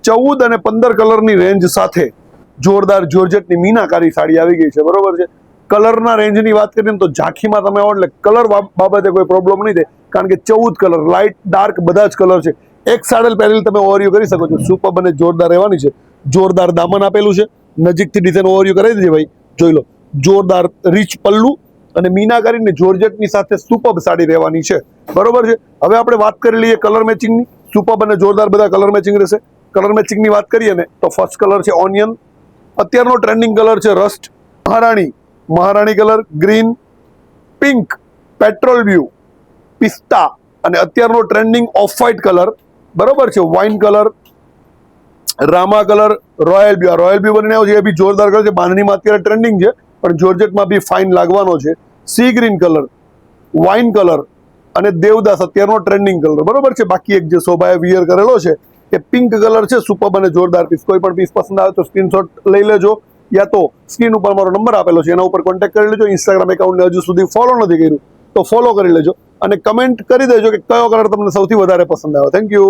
14 અને 15 કલરની રેન્જ સાથે જોરદાર જોર્જેટની મીનાકારી સાડી આવી ગઈ છે, બરોબર છે। કલરના રેન્જની વાત કરીએ તો ઝાંખીમાં તમે આવો એટલે કલર બાબતે કોઈ પ્રોબ્લેમ નહીં થાય, કારણ કે 14 કલર, લાઇટ ડાર્ક બધા જ કલર છે। એક સાડલ પહેરેલી તમે ઓવરવ્યુ કરી શકો છો, સુપર અને જોરદાર રહેવાની છે। જોરદાર દામન આપેલું છે, નજીકથી ડિઝાઇન ઓવરવ્યુ કરી દેજે ભાઈ, જોઈ લો। જોરદાર રીચ પલ્લુ અને મીનાકારીને જોર્જેટની સાથે સુપર સાડી રહેવાની છે, બરોબર છે। હવે આપણે વાત કરી લઈએ કલર મેચિંગની। સુપર અને જોરદાર બધા કલર મેચિંગ રહેશે। કલર મેચિંગની વાત કરીએ ને તો ફર્સ્ટ કલર છે ઓનિયન, અત્યારનો ટ્રેન્ડિંગ કલર છે રસ્ટ, મહારાણી colour, green, pink, petrol blue, પિસ્તા અને અત્યારનો ટ્રેન્ડિંગ ઓફ વ્હાઇટ કલર, બરોબર છે, વાઇન કલર, રામા કલર, રોયલ બ્લુ। આ રોયલ બ્લુ બનીને આવ્યો છે, એ બી જોરદાર કલર છે, બાંધણીમાં અત્યારે ટ્રેન્ડિંગ છે, પણ જોર્જેટમાં બી ફાઇન લાગવાનો છે। Sea green colour, wine colour અને દેવદાસ અત્યારનો ટ્રેન્ડિંગ કલર, બરોબર છે। બાકી એક જે શોભાએ વિયર કરેલો છે એ પિંક કલર છે, સુપર અને જોરદાર પીસ। કોઈ પણ પીસ પસંદ આવે તો સ્ક્રીનશોટ લઈ લેજો, યા તો સ્ક્રીન ઉપર મારો નંબર આપેલો છે એના ઉપર કોન્ટેક્ટ કરી લેજો। ઇન્સ્ટાગ્રામ એકાઉન્ટને હજુ સુધી ફોલો નથી કર્યું તો ફોલો કરી લેજો અને કમેન્ટ કરી દેજો કે કયો કલર તમને સૌથી વધારે પસંદ આવ્યો। Thank you.